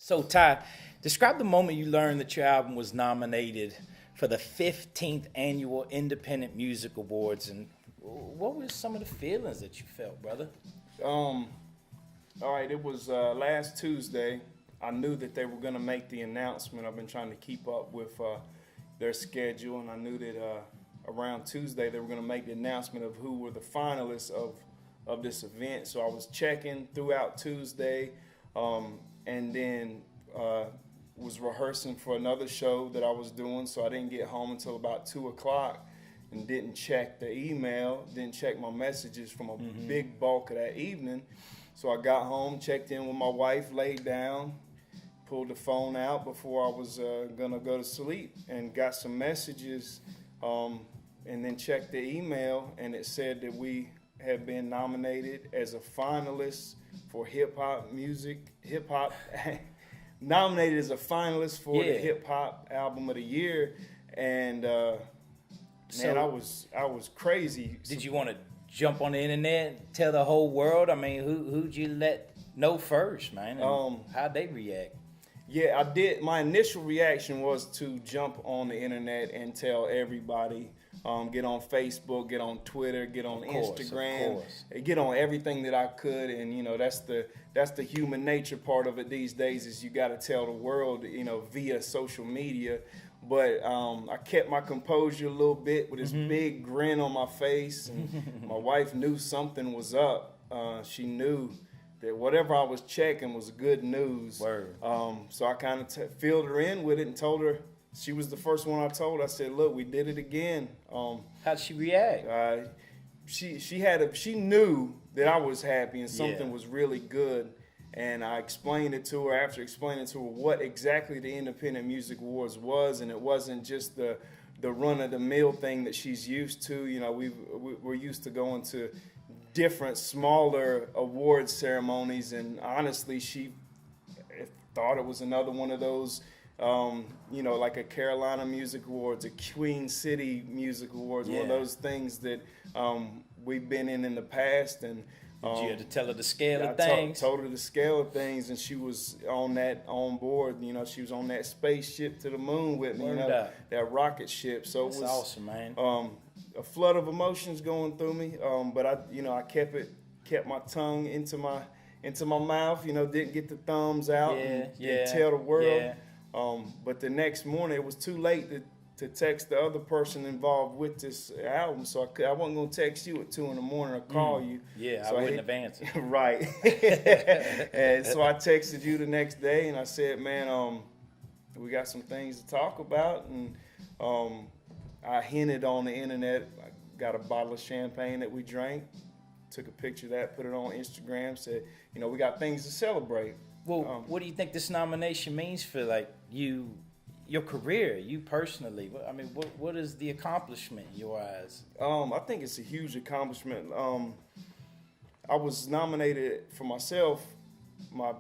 So, Ty, describe the moment you learned that your album was nominated for the 15th Annual Independent Music Awards, and what were some of the feelings that you felt, brother? All right, it was last Tuesday. I knew that they were going to make the announcement. I've been trying to keep up with their schedule, and I knew that around Tuesday they were going to make the announcement of who were the finalists of this event. So I was checking throughout Tuesday, and then was rehearsing for another show that I was doing, so I didn't get home until about 2 o'clock and didn't check the email, didn't check my messages from a big bulk of that evening. So I got home, checked in with my wife, laid down, pulled the phone out before I was gonna go to sleep, and got some messages, and then checked the email, and it said that we had been nominated as a finalist for nominated as a finalist for the hip hop album of the year, and man, I was crazy. Did you want to jump on the internet, tell the whole world? I mean, who'd you let know first, man? And how'd they react? Yeah, I did. My initial reaction was to jump on the internet and tell everybody. Get on Facebook, get on Twitter, get on Instagram, get on everything that I could, and you know that's the human nature part of it these days, is you got to tell the world, you know, via social media. But I kept my composure a little bit with this big grin on my face, and my wife knew something was up. She knew that whatever I was checking was good news. Word. So I kind of filled her in with it and told her. She was the first one I told. I said, "Look, we did it again." How'd she react? She knew that I was happy and something was really good, and I explained it to her. After explaining to her what exactly the Independent Music Awards was, and it wasn't just the run of the mill thing that she's used to. You know, we're used to going to different smaller award ceremonies, and honestly, she thought it was another one of those. You know, like a Carolina Music Awards, a Queen City Music Awards, one of those things that we've been in the past. And you had to tell her the scale of things. Told her the scale of things, and she was on board. You know, she was on that spaceship to the moon with me. You know, that rocket ship. So that's it was awesome, man. A flood of emotions going through me. But I kept my tongue into my mouth. You know, didn't get the thumbs out and tell the world. Yeah. But the next morning, it was too late to text the other person involved with this album, so I wasn't going to text you at 2 in the morning or call you. Yeah, so I wouldn't have answered. Right. And so I texted you the next day, and I said, man, we got some things to talk about. And I hinted on the internet. I got a bottle of champagne that we drank, took a picture of that, put it on Instagram, said, you know, we got things to celebrate. Well, what do you think this nomination means for like your career, you personally? I mean, what is the accomplishment in your eyes? I think it's a huge accomplishment. I was nominated for myself. I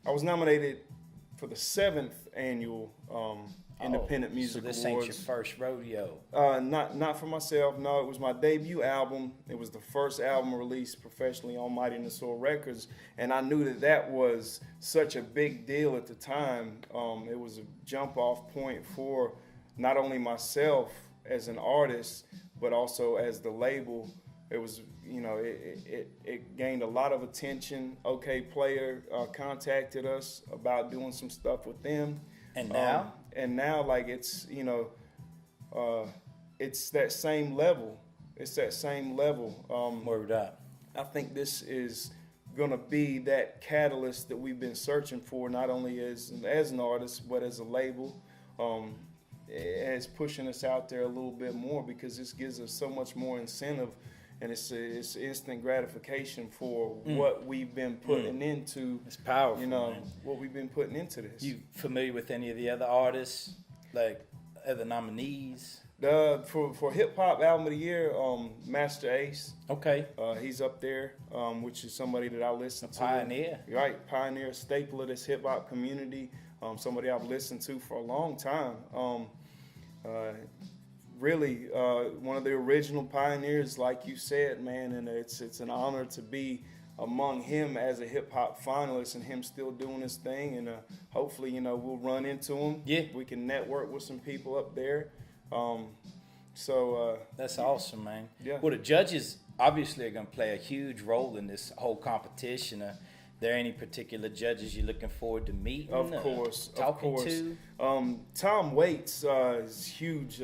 was nominated for the 7th annual Independent Music Awards. So this ain't your first rodeo? Not for myself. No, it was my debut album. It was the first album released professionally on Mighty and the Soul Records, and I knew that was such a big deal at the time. It was a jump-off point for not only myself as an artist, but also as the label. It was, you know, it gained a lot of attention. OK Player contacted us about doing some stuff with them. And now? And now, like, it's, you know, it's that same level. It's that same level. Word up. I think this is going to be that catalyst that we've been searching for, not only as an artist, but as a label. It's pushing us out there a little bit more, because this gives us so much more incentive, and it's instant gratification for what we've been putting into. It's powerful, you know, man. What we've been putting into this. You familiar with any of the other artists, like other nominees? For Hip Hop Album of the Year, Master Ace. Okay. He's up there, which is somebody that I listen to. Pioneer. Right, pioneer, staple of this hip hop community. Somebody I've listened to for a long time. Really, one of the original pioneers, like you said, man, and it's an honor to be among him as a hip hop finalist and him still doing his thing. And hopefully, we'll run into him. Yeah. We can network with some people up there. That's awesome, man. Yeah. Well, the judges obviously are going to play a huge role in this whole competition. There any particular judges you're looking forward to meeting? Of course, talking to? Tom Waits is huge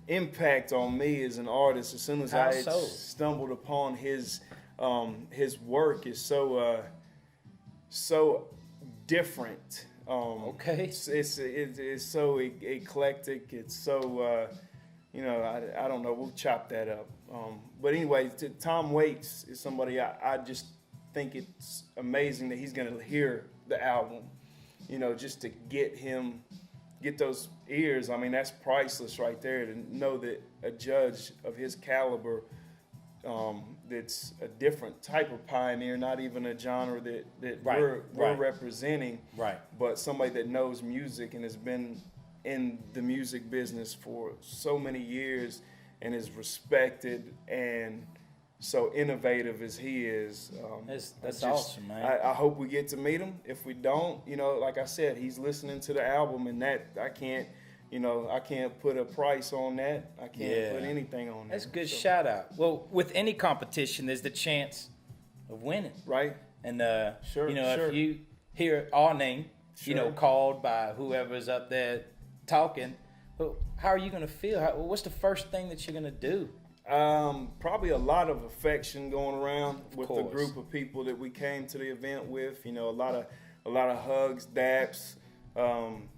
impact on me as an artist. As soon as How I so? stumbled upon his work is so different. Okay. It's so eclectic. It's so I don't know. We'll chop that up. But anyway, Tom Waits is somebody I just think it's amazing that he's going to hear the album. Just to get those ears. I mean, that's priceless right there. To know that a judge of his caliber, that's a different type of pioneer, not even a genre that we're representing, right? But somebody that knows music and has been in the music business for so many years and is respected and so innovative as he is. That's awesome, man. I hope we get to meet him. If we don't, like I said, he's listening to the album, and that I can't put a price on that. I can't put anything on that. That's a good shout out. Well, with any competition, there's the chance of winning, right? And sure. If you hear our name, called by whoever's up there talking, well, how are you going to feel? What's the first thing that you're going to do? Probably a lot of affection going around with the course. group of people that we came to the event with. A lot of hugs, daps,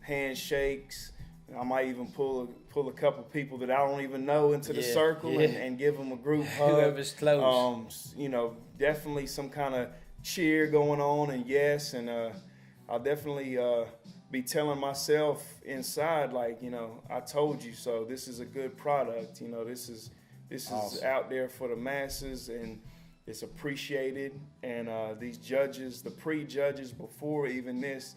handshakes. I might even pull a couple people that I don't even know into the circle and give them a group hug. Whoever's close. Definitely some kind of cheer going on, and I'll definitely be telling myself inside, like, I told you so. This is a good product. This is awesome. out there for the masses, and it's appreciated. And these judges, the pre-judges before even this,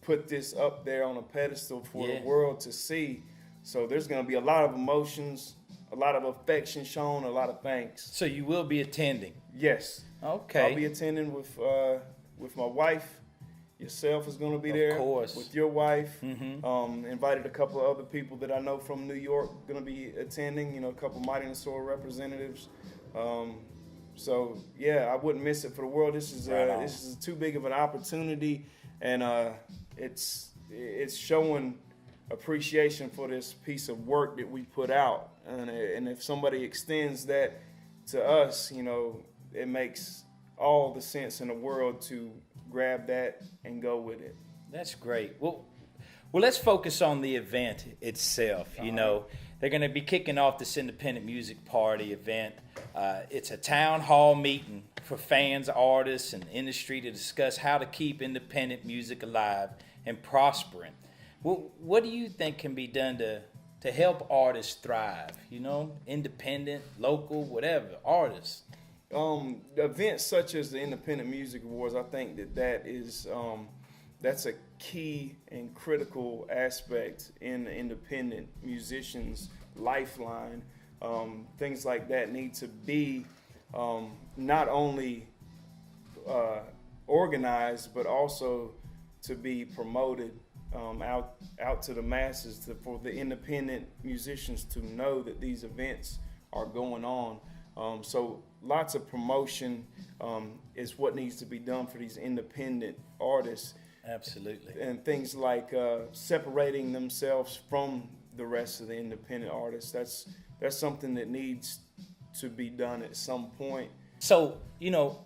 put this up there on a pedestal for the world to see. So there's going to be a lot of emotions, a lot of affection shown, a lot of thanks. So you will be attending? Yes. Okay. I'll be attending with my wife. Yourself is going to be there. Of course. With your wife. Mm-hmm. Invited a couple of other people that I know from New York going to be attending. A couple Mighty and Soul representatives. So yeah, I wouldn't miss it for the world. This is too big of an opportunity, and it's showing appreciation for this piece of work that we put out. And if somebody extends that to us, it makes all the sense in the world to grab that and go with it. That's great. Well, let's focus on the event itself. They're going to be kicking off this independent music party event. It's a town hall meeting for fans, artists, and industry to discuss how to keep independent music alive and prospering. Well, what do you think can be done to help artists thrive? Independent, local, whatever, artists. Events such as the Independent Music Awards, I think that's a key and critical aspect in the independent musician's lifeline. Things like that need to be not only organized, but also to be promoted out to the masses, for the independent musicians to know that these events are going on. So lots of promotion is what needs to be done for these independent artists. Absolutely. And things like separating themselves from the rest of the independent artists. That's something that needs to be done at some point. So,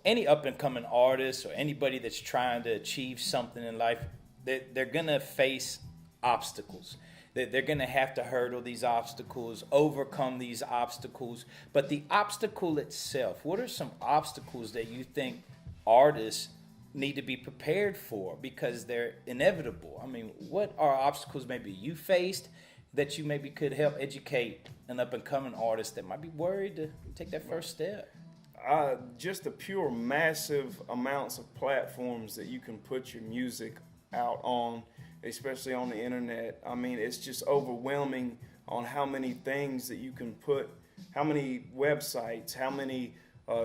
any up-and-coming artist or anybody that's trying to achieve something in life, they're going to face obstacles. They're going to have to hurdle these obstacles, overcome these obstacles. But the obstacle itself, what are some obstacles that you think artists need to be prepared for, because they're inevitable? I mean, what are obstacles maybe you faced that you maybe could help educate an up-and-coming artist that might be worried to take that first step? Just the pure massive amounts of platforms that you can put your music out on, especially on the internet. I mean, it's just overwhelming on how many things that you can put, how many websites, how many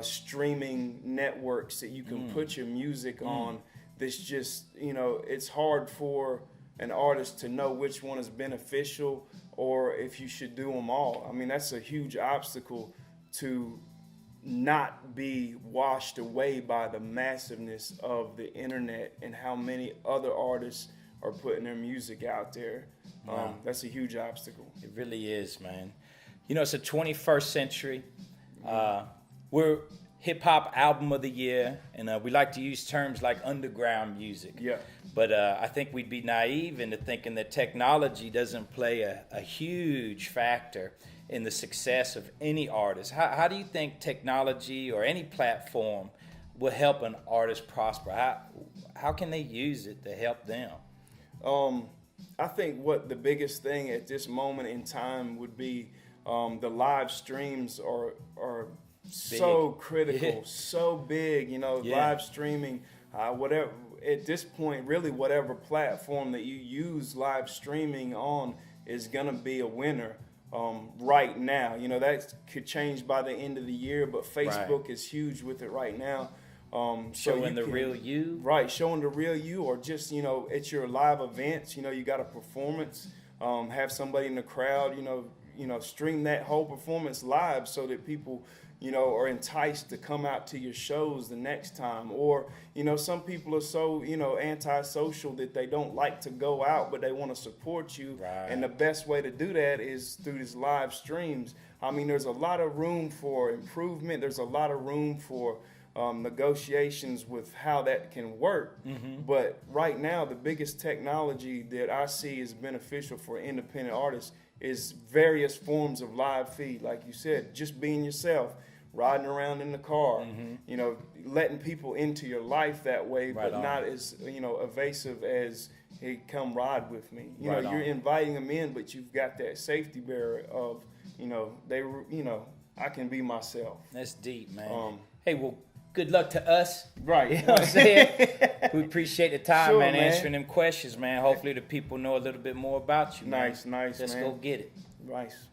streaming networks that you can put your music on. This just, it's hard for an artist to know which one is beneficial or if you should do them all. I mean, that's a huge obstacle to not be washed away by the massiveness of the internet and how many other artists are putting their music out there. Wow. That's a huge obstacle. It really is, man. It's the 21st century. We're hip-hop album of the year, and we like to use terms like underground music. Yeah. But I think we'd be naive into thinking that technology doesn't play a huge factor in the success of any artist. How do you think technology or any platform will help an artist prosper? How can they use it to help them? I think what the biggest thing at this moment in time would be the live streams are so critical, so big. Live streaming, whatever. At this point, really, whatever platform that you use live streaming on is gonna be a winner. Right now, that could change by the end of the year, but Facebook is huge with it right now. Showing the real you. Right, showing the real you, or just, at your live events, you got a performance, have somebody in the crowd, stream that whole performance live so that people, are enticed to come out to your shows the next time. Or, some people are so, antisocial that they don't like to go out, but they want to support you. Right. And the best way to do that is through these live streams. I mean, there's a lot of room for improvement. There's a lot of room for negotiations with how that can work. But right now, the biggest technology that I see is beneficial for independent artists is various forms of live feed. Like you said, just being yourself, riding around in the car, letting people into your life that way, but not as, evasive as, hey, come ride with me. You're inviting them in, but you've got that safety barrier of, I can be myself. That's deep, man. Hey, well, good luck to us. Right. You know what I'm saying? We appreciate the time, Sure, man, man, answering them questions, man. Hopefully the people know a little bit more about you, man. Nice, Let's man. go get it. Nice.